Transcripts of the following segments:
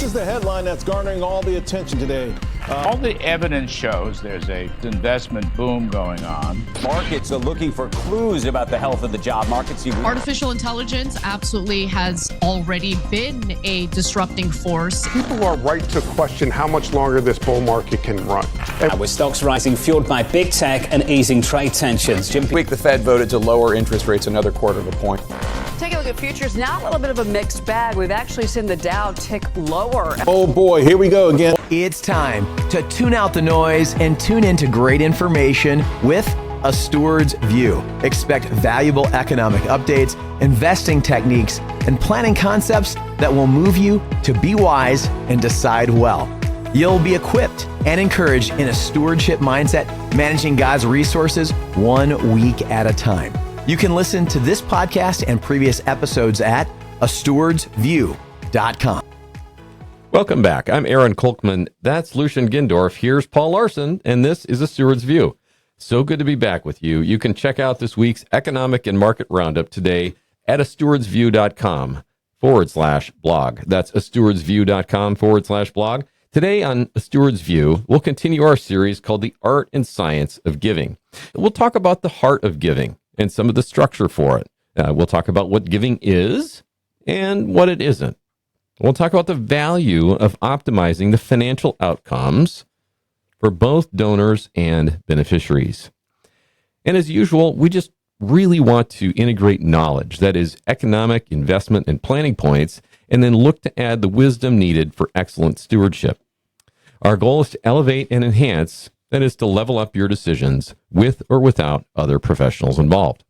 This is the headline that's garnering all the attention today. All the evidence shows there's an investment boom going on. Markets are looking for clues about the health of the job market. Artificial intelligence absolutely has already been a disrupting force. People are right to question how much longer this bull market can run. With stocks rising, fueled by big tech and easing trade tensions. This week, the Fed voted to lower interest rates another quarter of a point. Take a look at futures. Now a little bit of a mixed bag. We've actually seen the Dow tick lower. Oh boy, here we go again. It's time to tune out the noise and tune into great information with A Steward's View. Expect valuable economic updates, investing techniques, and planning concepts that will move you to be wise and decide well. You'll be equipped and encouraged in a stewardship mindset, managing God's resources 1 week at a time. You can listen to this podcast and previous episodes at astewardsview.com. Welcome back. I'm Aaron Kolkman. That's Lucian Gindorf. Here's Paul Larson, and this is A Steward's View. So good to be back with you. You can check out this week's economic and market roundup today at astewardsview.com/blog. That's astewardsview.com/blog. Today on A Steward's View, we'll continue our series called The Art and Science of Giving. We'll talk about the heart of giving and some of the structure for it. We'll talk about what giving is and what it isn't. We'll talk about the value of optimizing the financial outcomes for both donors and beneficiaries. And as usual, we just really want to integrate knowledge, that is economic, investment, and planning points, and then look to add the wisdom needed for excellent stewardship. Our goal is to elevate and enhance, that is to level up your decisions with or without other professionals involved.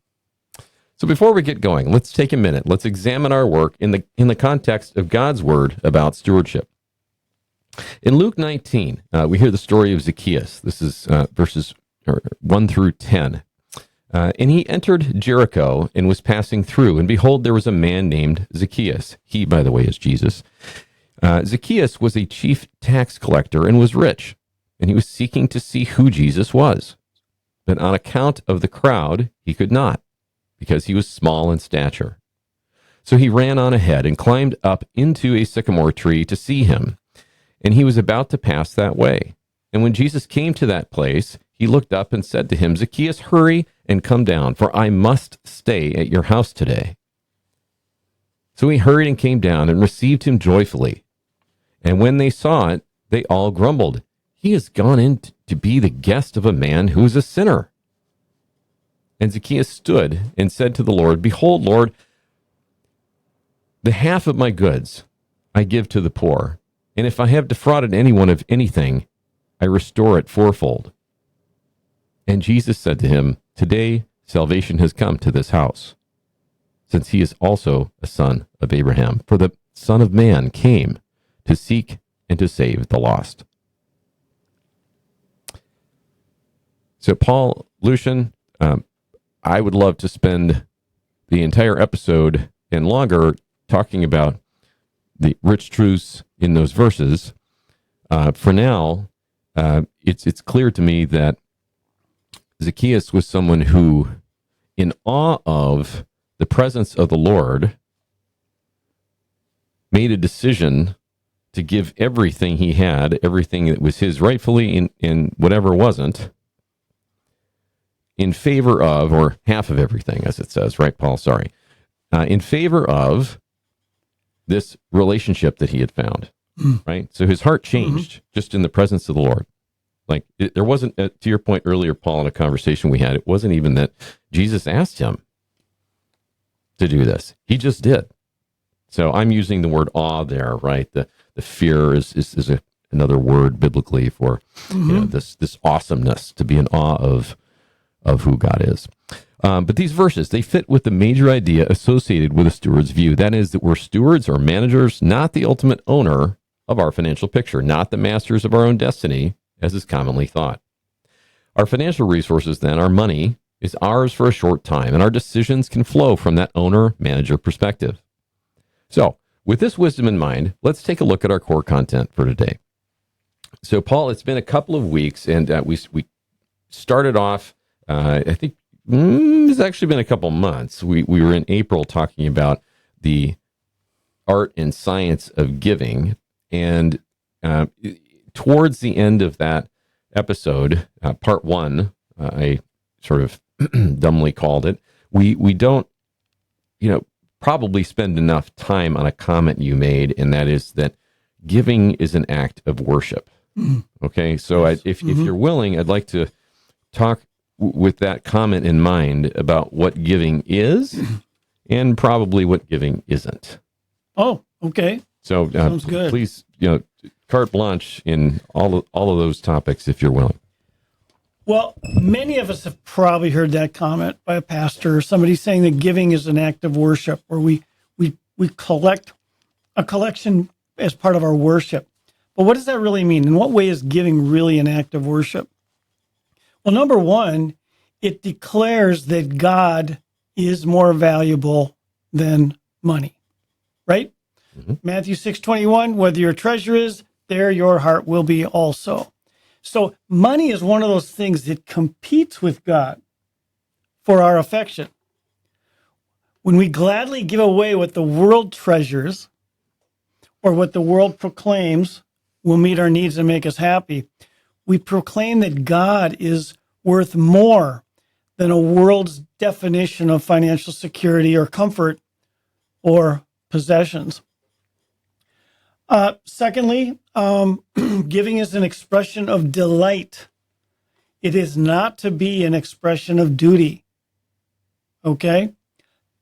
So before we get going, let's take a minute. Let's examine our work in the context of God's word about stewardship. In Luke 19, we hear the story of Zacchaeus. This is verses 1 through 10. And he entered Jericho and was passing through. And behold, there was a man named Zacchaeus. He, by the way, is Jesus. Zacchaeus was a chief tax collector and was rich. And he was seeking to see who Jesus was. But on account of the crowd, he could not, because he was small in stature. So he ran on ahead and climbed up into a sycamore tree to see him. And he was about to pass that way. And when Jesus came to that place, he looked up and said to him, Zacchaeus, hurry and come down, for I must stay at your house today. So he hurried and came down and received him joyfully. And when they saw it, they all grumbled, he has gone in to be the guest of a man who is a sinner. And Zacchaeus stood and said to the Lord, Behold, Lord, the half of my goods I give to the poor, and if I have defrauded anyone of anything, I restore it fourfold. And Jesus said to him, Today salvation has come to this house, since he is also a son of Abraham. For the Son of Man came to seek and to save the lost. So Paul, Lucian, I would love to spend the entire episode and longer talking about the rich truths in those verses. For now, it's clear to me that Zacchaeus was someone who, in awe of the presence of the Lord, made a decision to give everything he had, everything that was his rightfully, in whatever wasn't, in favor of, or half of everything, as it says, right, Paul? Sorry. In favor of this relationship that he had found, right? So his heart changed just in the presence of the Lord. Like, there wasn't, to your point earlier, Paul, in a conversation we had, it wasn't even that Jesus asked him to do this. He just did. So I'm using the word awe there, right? The fear is another word biblically for this awesomeness, to be in awe of who God is. But these verses, they fit with the major idea associated with a steward's view. That is that we're stewards or managers, not the ultimate owner of our financial picture, not the masters of our own destiny, as is commonly thought. Our financial resources, then, our money, is ours for a short time, and our decisions can flow from that owner-manager perspective. So, with this wisdom in mind, let's take a look at our core content for today. So, Paul, it's been a couple of weeks, and we started off, I think it's actually been a couple months. We were in April talking about the art and science of giving, And towards the end of that episode, part one, I sort of dumbly called it, we don't, probably spend enough time on a comment you made, and that is that giving is an act of worship. Okay, so if you're willing, I'd like to talk with that comment in mind about what giving is and probably what giving isn't. Oh, okay. So Sounds good. Please, carte blanche in all of those topics if you're willing. Well, many of us have probably heard that comment by a pastor or somebody saying that giving is an act of worship, where we collect a collection as part of our worship. But what does that really mean? In what way is giving really an act of worship? Well, number one, it declares that God is more valuable than money, right? Matthew 6:21, whether your treasure is, there your heart will be also. So money is one of those things that competes with God for our affection. When we gladly give away what the world treasures or what the world proclaims will meet our needs and make us happy, we proclaim that God is worth more than a world's definition of financial security or comfort or possessions. Secondly, giving is an expression of delight. It is not to be an expression of duty. Okay?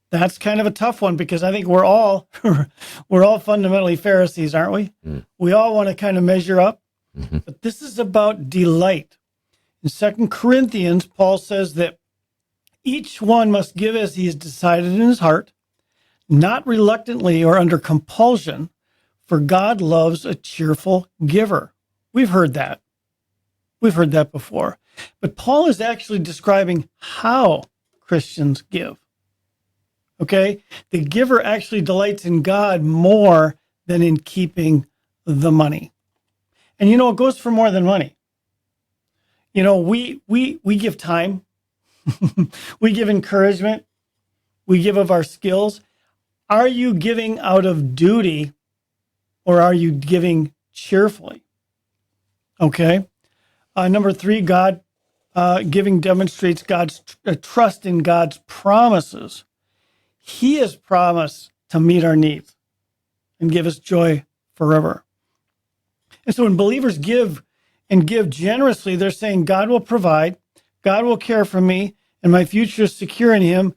That's kind of a tough one, because I think we're all fundamentally Pharisees, aren't we? We all want to kind of measure up. But this is about delight. In 2 Corinthians, Paul says that each one must give as he has decided in his heart, not reluctantly or under compulsion, for God loves a cheerful giver. We've heard that. We've heard that before. But Paul is actually describing how Christians give. Okay? The giver actually delights in God more than in keeping the money. And it goes for more than money. We give time. We give encouragement. We give of our skills. Are you giving out of duty, or are you giving cheerfully? Okay. Number three, giving demonstrates God's trust in God's promises. He has promised to meet our needs and give us joy forever. And so when believers give and give generously, they're saying, God will provide, God will care for me, and my future is secure in him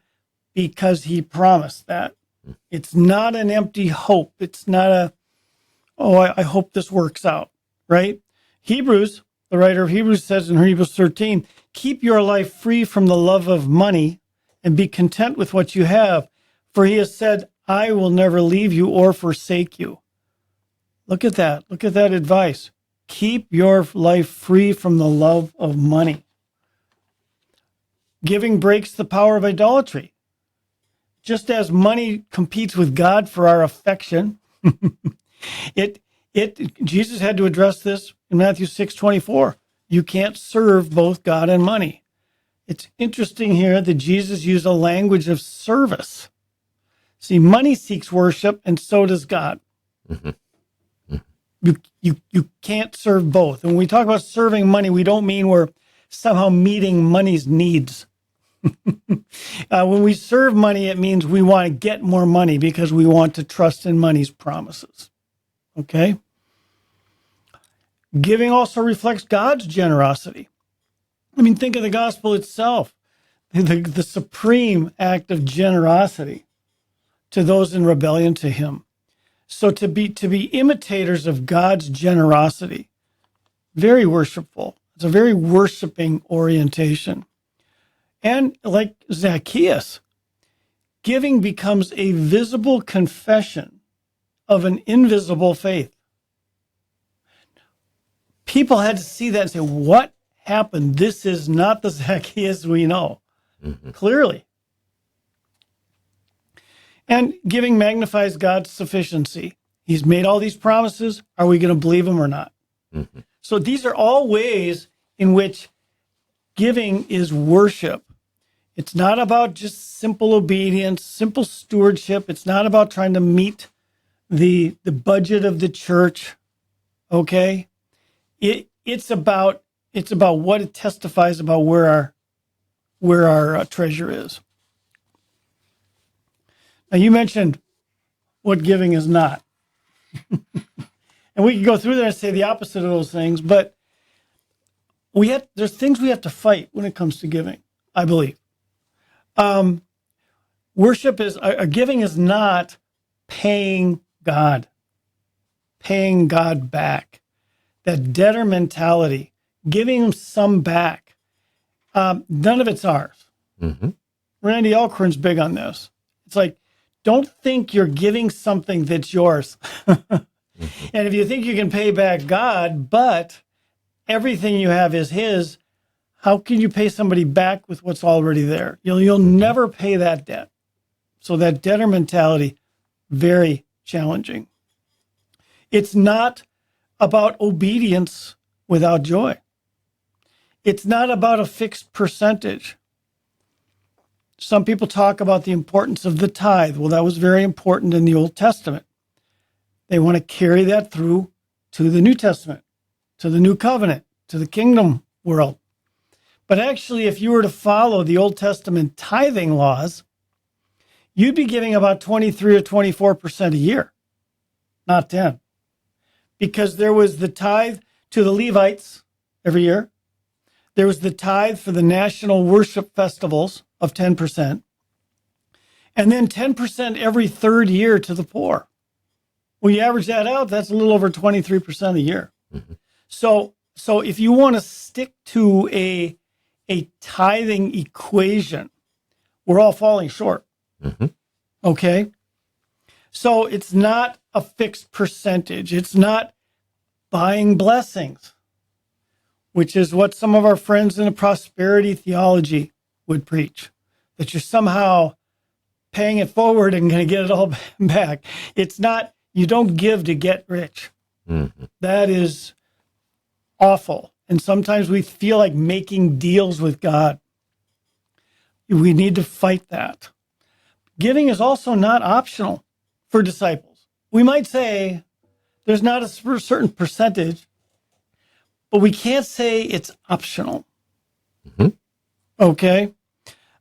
because he promised that. It's not an empty hope. It's not I hope this works out, right? Hebrews, the writer of Hebrews says in Hebrews 13, keep your life free from the love of money and be content with what you have. For he has said, I will never leave you or forsake you. Look at that. Look at that advice. Keep your life free from the love of money. Giving breaks the power of idolatry. Just as money competes with God for our affection, Jesus had to address this in Matthew 6:24. You can't serve both God and money. It's interesting here that Jesus used a language of service. See, money seeks worship, and so does God. You can't serve both. And when we talk about serving money, we don't mean we're somehow meeting money's needs. When we serve money, it means we want to get more money because we want to trust in money's promises. Okay? Giving also reflects God's generosity. I mean, think of the gospel itself, the supreme act of generosity to those in rebellion to him. So to be imitators of God's generosity, very worshipful. It's a very worshiping orientation. And like Zacchaeus, giving becomes a visible confession of an invisible faith. People had to see that and say, what happened? This is not the Zacchaeus we know. Clearly. And giving magnifies God's sufficiency. He's made all these promises. Are we going to believe him or not? So these are all ways in which giving is worship. It's not about just simple obedience, simple stewardship. It's not about trying to meet the budget of the church. Okay, it's about what it testifies about where our treasure is. Now, you mentioned what giving is not. And we can go through there and say the opposite of those things, but there's things we have to fight when it comes to giving, I believe. Giving is not paying God back. That debtor mentality, giving him some back, none of it's ours. Mm-hmm. Randy Alcorn's big on this. It's like, don't think you're giving something that's yours. And if you think you can pay back God, but everything you have is his, how can you pay somebody back with what's already there? You'll never pay that debt. So that debtor mentality, very challenging. It's not about obedience without joy. It's not about a fixed percentage. Some people talk about the importance of the tithe. Well, that was very important in the Old Testament. They want to carry that through to the New Testament, to the New Covenant, to the kingdom world. But actually, if you were to follow the Old Testament tithing laws, you'd be giving about 23 or 24% a year, not 10. Because there was the tithe to the Levites every year. There was the tithe for the national worship festivals of 10%. And then 10% every third year to the poor. When you average that out, that's a little over 23% a year. Mm-hmm. So if you want to stick to a tithing equation, we're all falling short. Mm-hmm. Okay? So it's not a fixed percentage. It's not buying blessings, which is what some of our friends in the prosperity theology would preach, that you're somehow paying it forward and going to get it all back. It's not, you don't give to get rich. Mm-hmm. That is awful. And sometimes we feel like making deals with God. We need to fight that. Giving is also not optional for disciples. We might say there's not a certain percentage, but we can't say it's optional. Mm-hmm. Okay?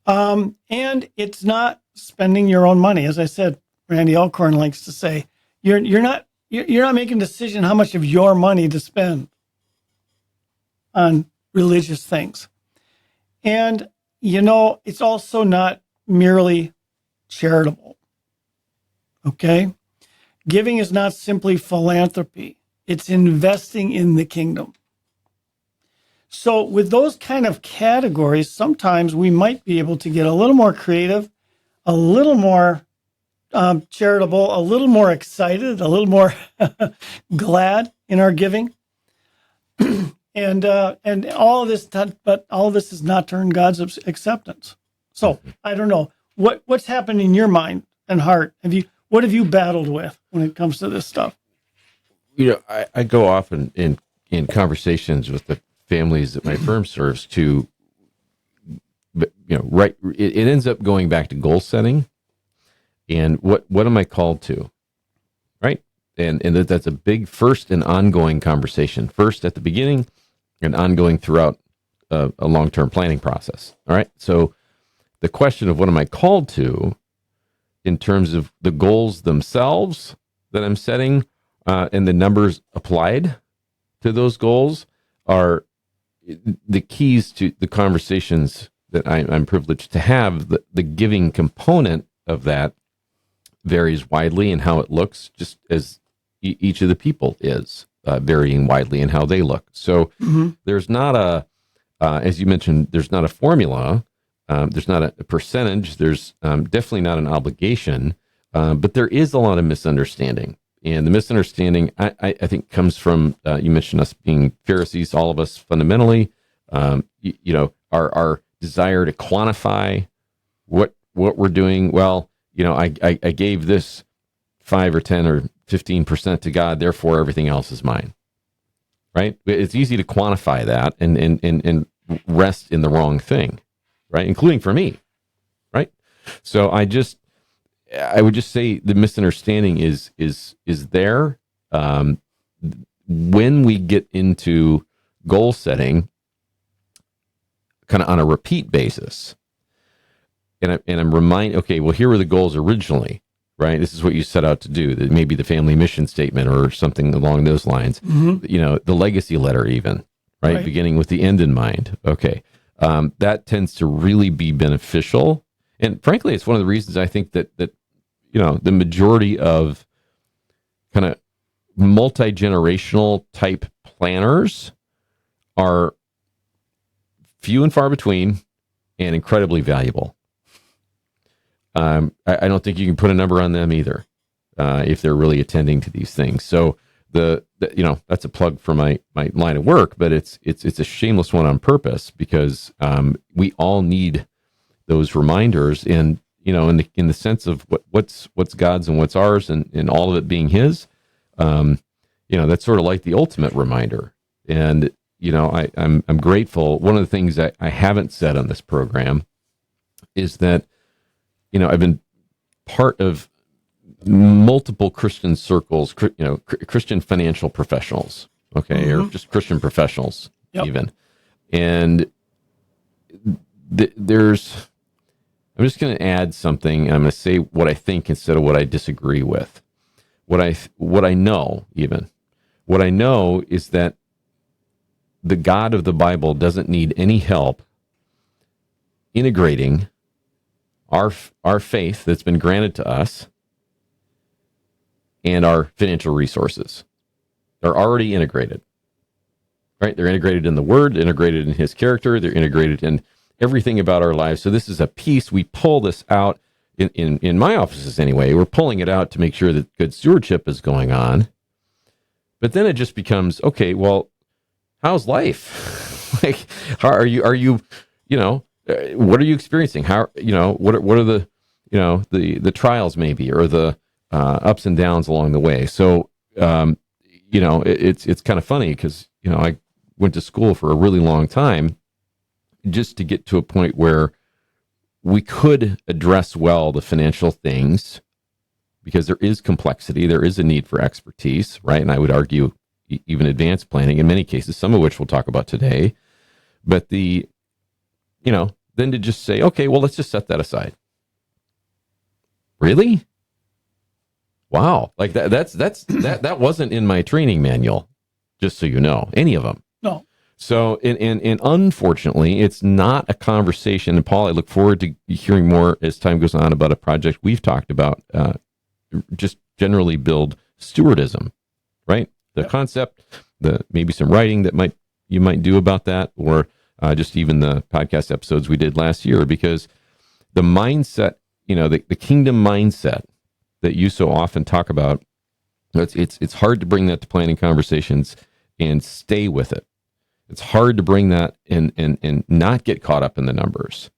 And it's not spending your own money. As I said, Randy Alcorn likes to say, you're not making a decision how much of your money to spend on religious things. And, it's also not merely charitable. Okay? Giving is not simply philanthropy. It's investing in the kingdom. So with those kind of categories, sometimes we might be able to get a little more creative, a little more charitable, a little more excited, a little more glad in our giving. And all of this, but all of this has not turned God's acceptance. So I don't know what's happened in your mind and heart. What have you battled with when it comes to this stuff? I go often in conversations with the families that my firm serves to, right. It ends up going back to goal setting, and what am I called to, right? And that's a big first and ongoing conversation. First at the beginning, and ongoing throughout a long-term planning process. All right. So the question of what am I called to, in terms of the goals themselves that I'm setting, and the numbers applied to those goals, are the keys to the conversations that I'm privileged to have. The giving component of that varies widely in how it looks, just as each of the people is varying widely in how they look. So there's not as you mentioned, there's not a formula. There's not a percentage. There's definitely not an obligation, but there is a lot of misunderstanding. And the misunderstanding, I think, comes from, you mentioned us being Pharisees, all of us fundamentally, our desire to quantify what we're doing. Well, I gave this 5 or 10 or 15% to God, therefore everything else is mine. Right? It's easy to quantify that and rest in the wrong thing, right? Including for me, right? So I would just say the misunderstanding is there. when we get into goal setting kind of on a repeat basis, and I'm reminded, okay, well, here were the goals originally, right? This is what you set out to do. Maybe the family mission statement or something along those lines. The legacy letter even, right? Beginning with the end in mind. Okay. That tends to really be beneficial. And frankly, it's one of the reasons I think that the majority of kind of multi-generational type planners are few and far between and incredibly valuable. I don't think you can put a number on them either, if they're really attending to these things. So that's a plug for my line of work, but it's a shameless one on purpose, because we all need those reminders, and in the sense of what's God's and what's ours, and all of it being His. That's sort of like the ultimate reminder. And I'm grateful. One of the things I haven't said on this program is that I've been part of multiple Christian circles, Christian financial professionals, okay, or just Christian professionals, even. And I'm just going to add something, and I'm going to say what I think instead of what I disagree with. What I know is that the God of the Bible doesn't need any help integrating our faith that's been granted to us and our financial resources. They're already integrated, right? They're integrated in the Word, integrated in His character, they're integrated in everything about our lives. So this is a piece, we pull this out in my offices anyway. We're pulling it out to make sure that good stewardship is going on. But then it just becomes, okay, well, how's life? Like, how are you, what are you experiencing? How, what are the, the trials maybe, or the ups and downs along the way. So, it's kind of funny because, I went to school for a really long time just to get to a point where we could address well the financial things, because there is complexity, there is a need for expertise, right? And I would argue even advanced planning in many cases, some of which we'll talk about today. But then to just say, okay, well, let's just set that aside. Really? Wow. Like that wasn't in my training manual, just so you know, any of them. No. So, and unfortunately, it's not a conversation. And Paul, I look forward to hearing more as time goes on about a project we've talked about, just generally build stewardism, right? The concept, maybe some writing that you might do about that, or just even the podcast episodes we did last year, because the mindset, the kingdom mindset that you so often talk about, it's hard to bring that to planning conversations and stay with it. It's hard to bring that and not get caught up in the numbers,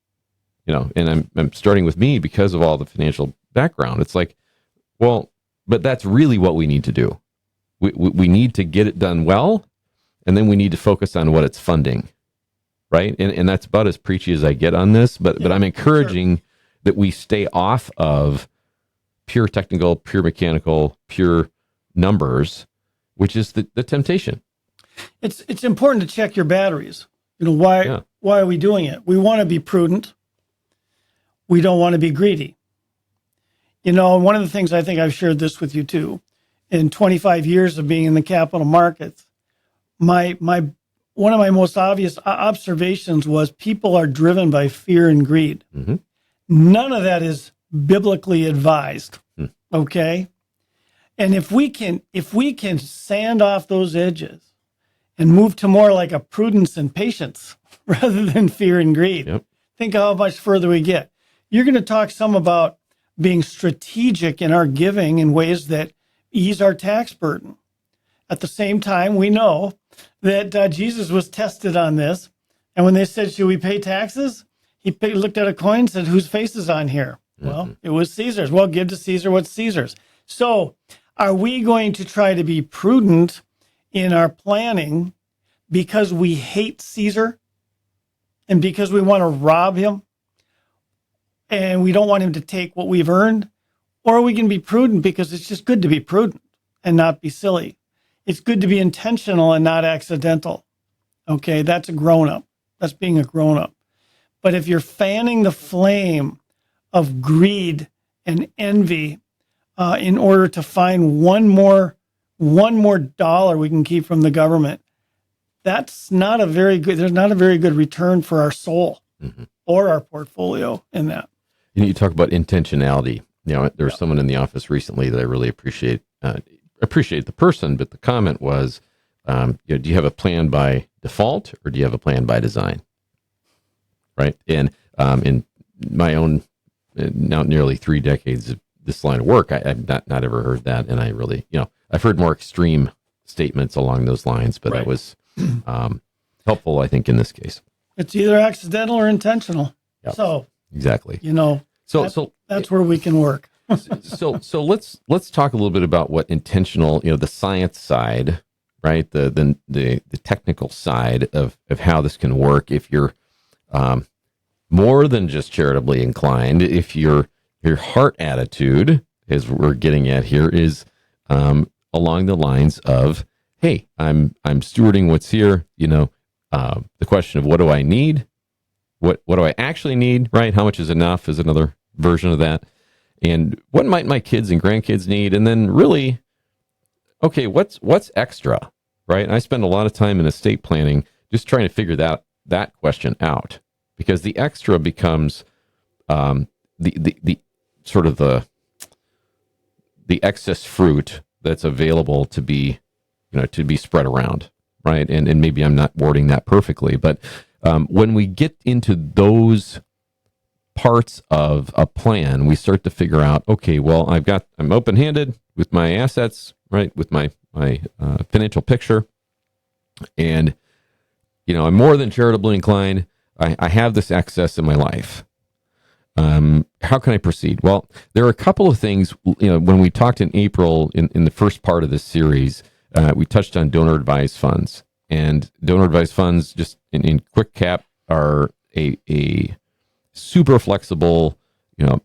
and I'm starting with me because of all the financial background. It's like, well, but that's really what we need to do. We need to get it done well, and then we need to focus on what it's funding, right? And that's about as preachy as I get on this, but I'm encouraging that we stay off of pure technical, pure mechanical, pure numbers, which is the temptation. It's important to check your batteries. Why are we doing it? We want to be prudent. We don't want to be greedy. One of the things, I think I've shared this with you too, in 25 years of being in the capital markets, one of my most obvious observations was people are driven by fear and greed. Mm-hmm. None of that is biblically advised. Okay. And if we can sand off those edges and move to more like a prudence and patience rather than fear and greed, think how much further we get. You're going to talk some about being strategic in our giving in ways that ease our tax burden. At the same time, we know that Jesus was tested on this. And when they said, should we pay taxes? He looked at a coin and said, whose face is on here? Well, it was Caesar's. Well, give to Caesar what's Caesar's. So are we going to try to be prudent in our planning because we hate Caesar and because we want to rob him and we don't want him to take what we've earned? Or are we going to be prudent because it's just good to be prudent and not be silly? it's good to be intentional and not accidental. Okay, that's a grown-up. That's being a grown-up. But if you're fanning the flame of greed and envy in order to find one more dollar we can keep from the government, that's not a very good. There's not a very good return for our soul or our portfolio in that. You talk about intentionality. There was someone in the office recently that I really appreciate the person, but the comment was, do you have a plan by default or do you have a plan by design? Right. And in my own now nearly 3 decades of this line of work, I've not ever heard that. And I really, I've heard more extreme statements along those lines, but it was helpful, I think, in this case. It's either accidental or intentional. Yep. So exactly. So that's where we can work. So let's talk a little bit about what intentional, the science side, right? The technical side of how this can work. If you're more than just charitably inclined, if your heart attitude, as we're getting at here, is along the lines of, hey, I'm stewarding what's here. The question of what do I need? What do I actually need? Right? How much is enough is another version of that. And what might my kids and grandkids need? And then really, okay, what's extra? Right? And I spend a lot of time in estate planning just trying to figure that question out, because the extra becomes the sort of the excess fruit that's available to be spread around, right? And maybe I'm not wording that perfectly, but when we get into those parts of a plan, we start to figure out, okay, well, I'm open-handed with my assets, right? With my financial picture, and I'm more than charitably inclined. I have this excess in my life. How can I proceed? Well, there are a couple of things. When we talked in April in the first part of this series, we touched on donor advised funds, and donor advised funds, just in quick cap, are a super flexible,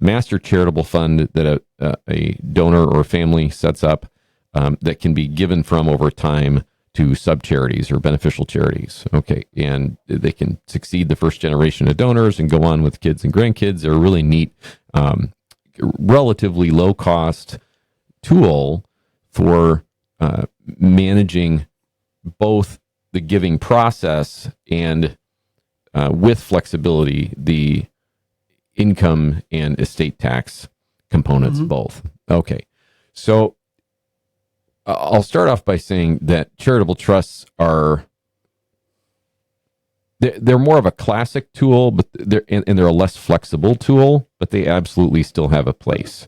master charitable fund that a donor or family sets up that can be given from over time to sub-charities or beneficial charities. Okay, and they can succeed the first generation of donors and go on with kids and grandkids. They're a really neat, relatively low-cost tool for managing both the giving process and with flexibility, the income and estate tax components, both. Okay. So I'll start off by saying that charitable trusts they're more of a classic tool, but they're a less flexible tool, but they absolutely still have a place.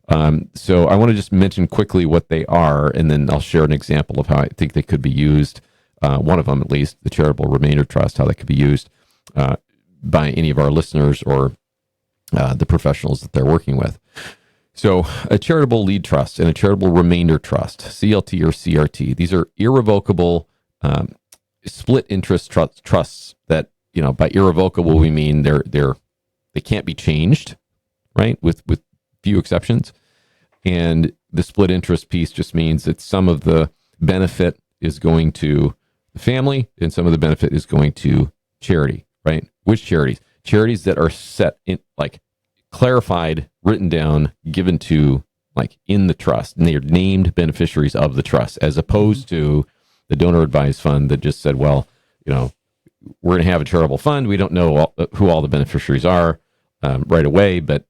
So I want to just mention quickly what they are, and then I'll share an example of how I think they could be used. One of them, at least, the charitable remainder trust, how they could be used by any of our listeners or the professionals that they're working with. So a charitable lead trust and a charitable remainder trust, CLT or CRT, these are irrevocable split interest trusts that, by irrevocable, we mean they can't be changed, right? With few exceptions. And the split interest piece just means that some of the benefit is going to the family and some of the benefit is going to charity, right? Which charities? Charities that are set in, clarified, written down, given to, in the trust, and they are named beneficiaries of the trust, as opposed to the donor advised fund that just said, well, we're going to have a charitable fund. We don't know who all the beneficiaries are right away, but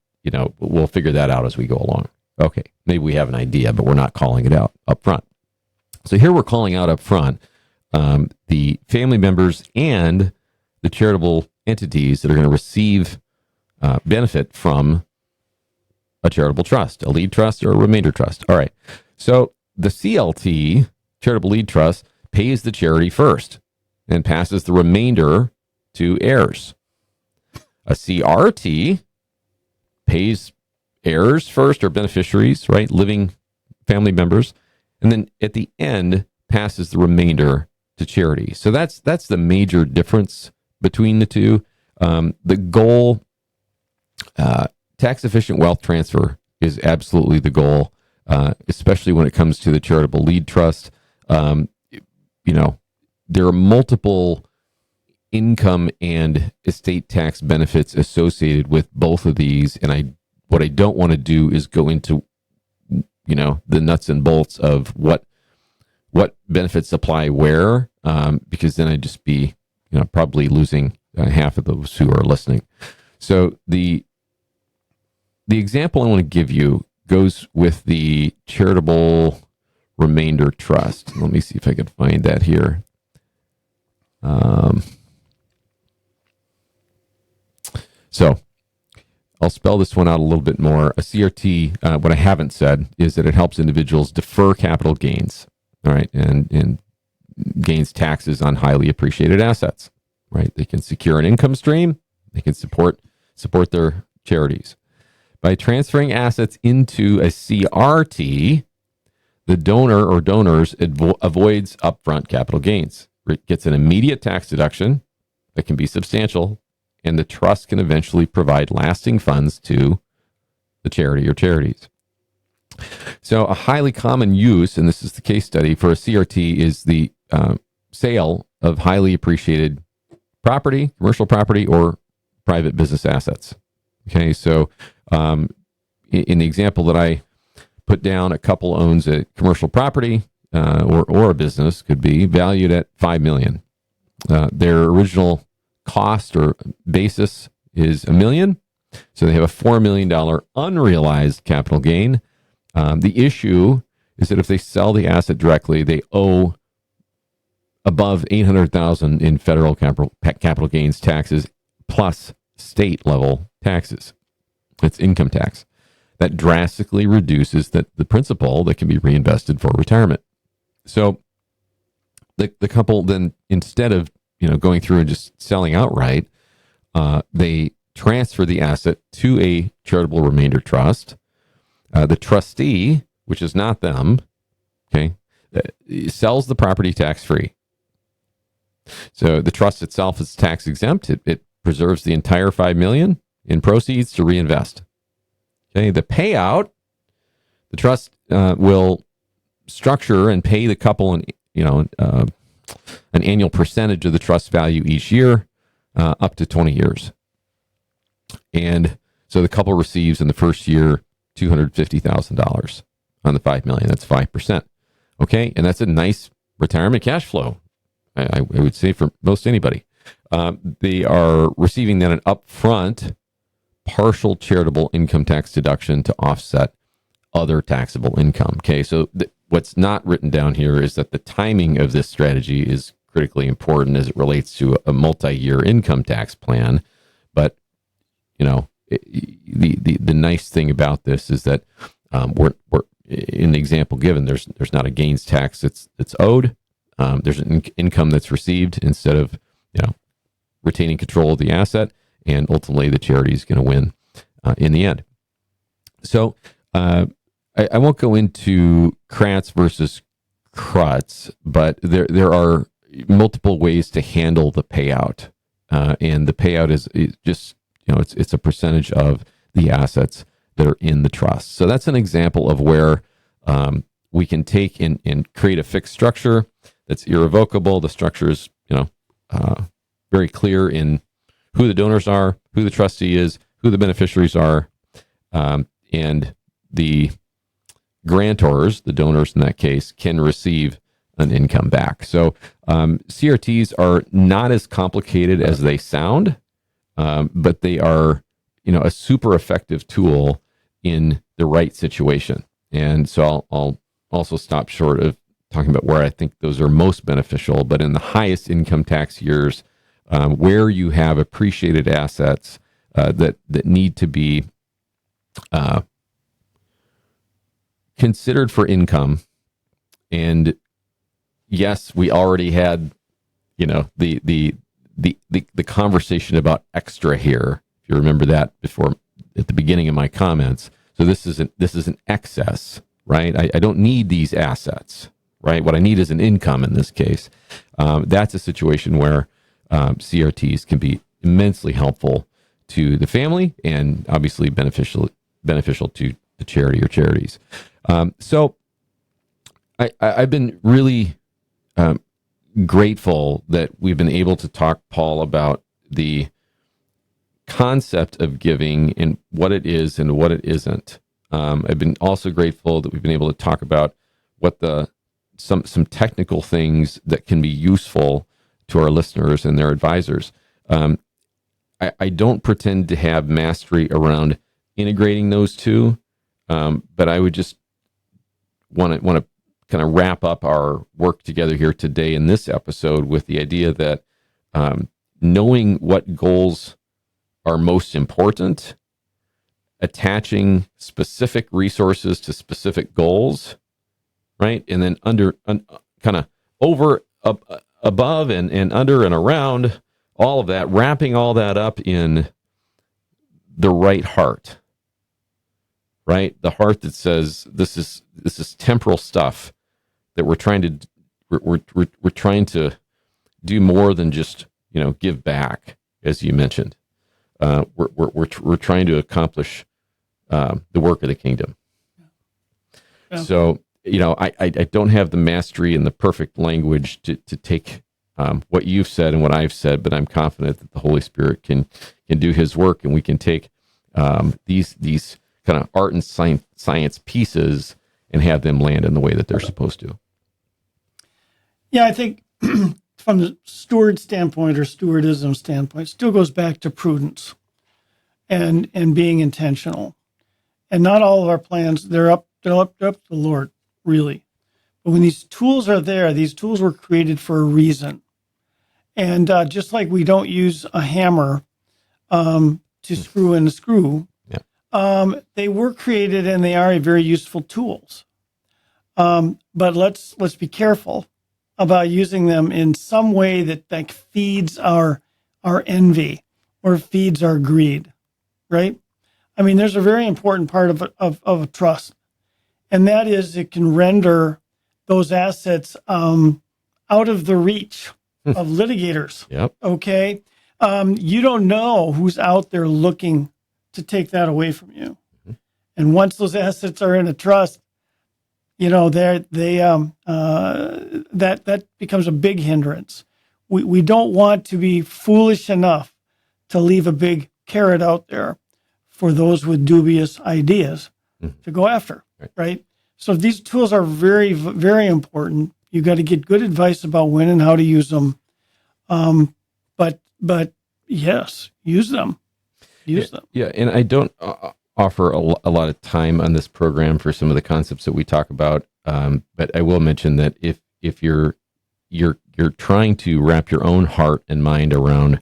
we'll figure that out as we go along. Okay, maybe we have an idea, but we're not calling it out up front. So here we're calling out up front the family members and the charitable entities that are going to receive benefit from a charitable trust, a lead trust or a remainder trust. All right. So the CLT, charitable lead trust, pays the charity first and passes the remainder to heirs. A CRT pays heirs first, or beneficiaries, right? Living family members. And then at the end passes the remainder to charity. So that's the major difference between the two. The goal, tax efficient wealth transfer is absolutely the goal, especially when it comes to the charitable lead trust. there are multiple income and estate tax benefits associated with both of these. And what I don't want to do is go into, the nuts and bolts of what benefits apply where, because then I'd just be, probably losing half of those who are listening. So the example I want to give you goes with the charitable remainder trust. Let me see if I can find that here. So I'll spell this one out a little bit more. A CRT, what I haven't said is that it helps individuals defer capital gains, all right, and gains taxes on highly appreciated assets, right? They can secure an income stream. They can support their charities. By transferring assets into a CRT, the donor or donors avoids upfront capital gains. It gets an immediate tax deduction that can be substantial, and the trust can eventually provide lasting funds to the charity or charities. So a highly common use, and this is the case study for a CRT, is the sale of highly appreciated property, commercial property, or private business assets. Okay, so in the example that I put down, a couple owns a commercial property or a business, could be valued at $5 million. Their original cost or basis is $1 million, so they have a $4 million unrealized capital gain. The issue is that if they sell the asset directly, they owe above $800,000 in federal capital gains taxes plus state level taxes. It's income tax. That drastically reduces the principal that can be reinvested for retirement. So the couple then, instead of going through and just selling outright, they transfer the asset to a charitable remainder trust. The trustee, which is not them, okay, sells the property tax-free. So the trust itself is tax exempt. It preserves the entire $5 million in proceeds to reinvest. Okay, the payout, the trust will structure and pay the couple an annual percentage of the trust value each year, up to 20 years. And so the couple receives in the first year $250,000 on the $5 million. That's 5%. Okay, and that's a nice retirement cash flow, I would say, for most anybody. They are receiving then an upfront partial charitable income tax deduction to offset other taxable income. Okay, so what's not written down here is that the timing of this strategy is critically important as it relates to a multi-year income tax plan. But the nice thing about this is that we're in the example given, there's not a gains tax that's owed. There's an income that's received instead of retaining control of the asset, and ultimately the charity is going to win in the end. So I won't go into Kratz versus Crutz, but there are multiple ways to handle the payout, and the payout is just it's a percentage of the assets that are in the trust. So that's an example of where we can take and create a fixed structure that's irrevocable. The structure is very clear in who the donors are, who the trustee is, who the beneficiaries are, and the grantors, the donors in that case, can receive an income back. So CRTs are not as complicated as they sound, but they are, a super effective tool in the right situation. And so I'll also stop short of talking about where I think those are most beneficial, but in the highest income tax years, where you have appreciated assets that need to be considered for income. And yes, we already had, the conversation about extra here. If you remember that before at the beginning of my comments. So this is an excess, right? I don't need these assets, right? What I need is an income in this case. That's a situation where CRTs can be immensely helpful to the family and obviously beneficial to the charity or charities. So I've been really grateful that we've been able to talk, Paul, about the concept of giving and what it is and what it isn't. I've been also grateful that we've been able to talk about what some technical things that can be useful to our listeners and their advisors. I don't pretend to have mastery around integrating those two, but I would just want to kind of wrap up our work together here today in this episode with the idea that knowing what goals are most important, attaching specific resources to specific goals, right? And then kind of over, above and under and around all of that, wrapping all that up in the right heart, right? The heart that says this is temporal stuff that we're trying to do more than just, give back, as you mentioned. We're trying to accomplish the work of the kingdom. Yeah. So, I don't have the mastery and the perfect language to take what you've said and what I've said, but I'm confident that the Holy Spirit can do His work, and we can take these kind of art and science pieces and have them land in the way that they're supposed to. Yeah, I think from the steward standpoint or stewardism standpoint, it still goes back to prudence and being intentional. And not all of our plans, they're up to the Lord, really. But when these tools are there, these tools were created for a reason. And just like we don't use a hammer to screw in a screw, they were created and they are very useful tools. But let's be careful about using them in some way that feeds our envy or feeds our greed, right? I mean, there's a very important part of a trust, and that is it can render those assets out of the reach of litigators. Yep. Okay. You don't know who's out there looking to take that away from you. Mm-hmm. And once those assets are in a trust, that becomes a big hindrance. We don't want to be foolish enough to leave a big carrot out there for those with dubious ideas to go after, right? So these tools are very, very important. You got to get good advice about when and how to use them. But yes, use them. Use them. Yeah, and I don't offer a lot of time on this program for some of the concepts that we talk about. But I will mention that if you're trying to wrap your own heart and mind around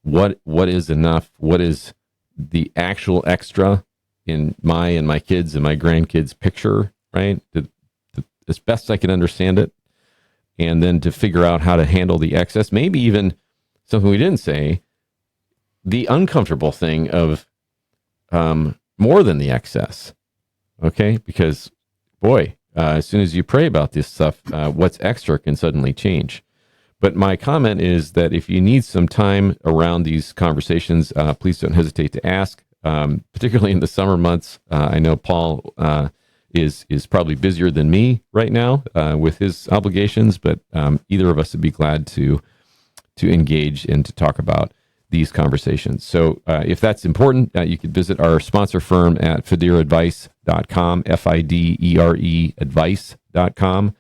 what is enough, what is the actual extra in my and my kids and my grandkids' picture, right? As best I can understand it, and then to figure out how to handle the excess, maybe even something we didn't say, the uncomfortable thing of more than the excess, okay? Because, boy, as soon as you pray about this stuff, what's extra can suddenly change. But my comment is that if you need some time around these conversations, please don't hesitate to ask, particularly in the summer months. I know Paul is probably busier than me right now with his obligations, but either of us would be glad to engage and to talk about these conversations. So if that's important, you could visit our sponsor firm at fidereadvice.com, FIDERE advice.com.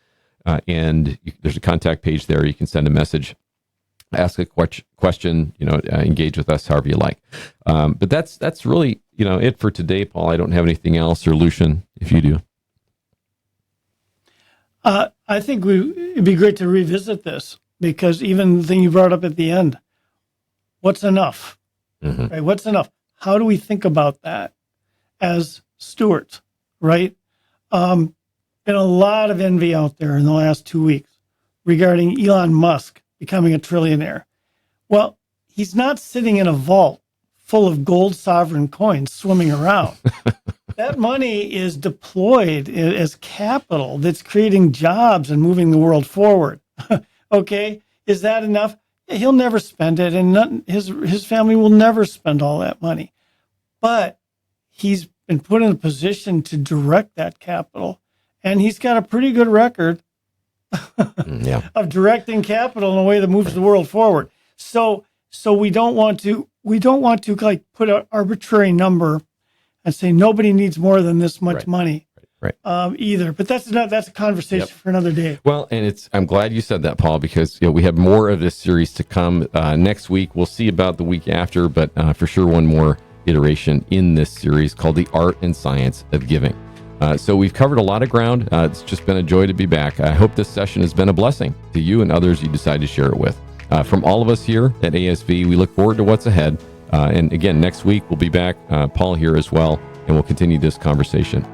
And there's a contact page there. You can send a message, ask a question, engage with us however you like. But that's really, it for today, Paul. I don't have anything else, or Lucian, if you do. I think it'd be great to revisit this, because even the thing you brought up at the end, what's enough? Mm-hmm. Right? What's enough? How do we think about that as stewards, right? Been a lot of envy out there in the last 2 weeks regarding Elon Musk becoming a trillionaire. Well, he's not sitting in a vault full of gold sovereign coins swimming around. That money is deployed as capital that's creating jobs and moving the world forward. Okay, is that enough? He'll never spend it, and his family will never spend all that money. But he's been put in a position to direct that capital and he's got a pretty good record Yeah. of directing capital in a way that moves the world forward. So we don't want to like put an arbitrary number and say nobody needs more than this much money. Right. Either, but that's a conversation for another day. Well, and I'm glad you said that, Paul, because we have more of this series to come next week. We'll see about the week after, but for sure one more iteration in this series called The Art and Science of Giving. So we've covered a lot of ground. It's just been a joy to be back. I hope this session has been a blessing to you and others you decide to share it with. From all of us here at ASV, we look forward to what's ahead. And again, next week we'll be back, Paul here as well, and we'll continue this conversation.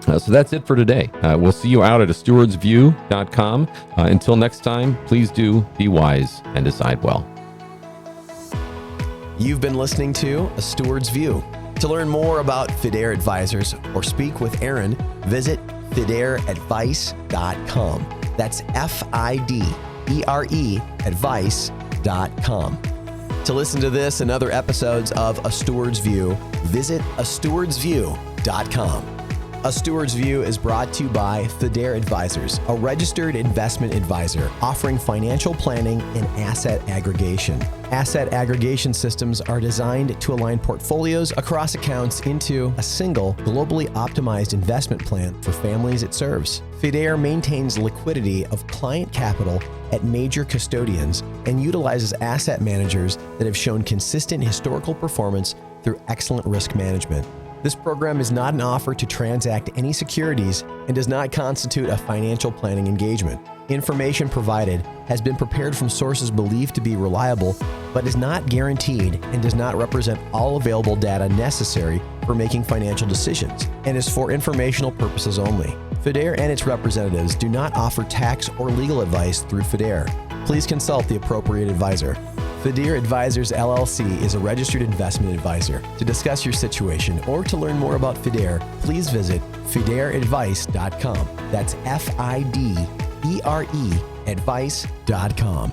So that's it for today. We'll see you out at stewardsview.com. Until next time, please do be wise and decide well. You've been listening to A Steward's View. To learn more about Fidare Advisors or speak with Aaron, visit fidareadvice.com. That's FIDERE advice.com. To listen to this and other episodes of A Steward's View, visit astewardsview.com. A Steward's View is brought to you by Fidare Advisors, a registered investment advisor offering financial planning and asset aggregation. Asset aggregation systems are designed to align portfolios across accounts into a single, globally optimized investment plan for families it serves. Fidare maintains liquidity of client capital at major custodians and utilizes asset managers that have shown consistent historical performance through excellent risk management. This program is not an offer to transact any securities and does not constitute a financial planning engagement. Information provided has been prepared from sources believed to be reliable, but is not guaranteed and does not represent all available data necessary for making financial decisions, and is for informational purposes only. Fidare and its representatives do not offer tax or legal advice through Fidare. Please consult the appropriate advisor. Fidare Advisors LLC is a registered investment advisor. To discuss your situation or to learn more about Fidare, please visit fidareadvice.com. That's FIDERE advice.com.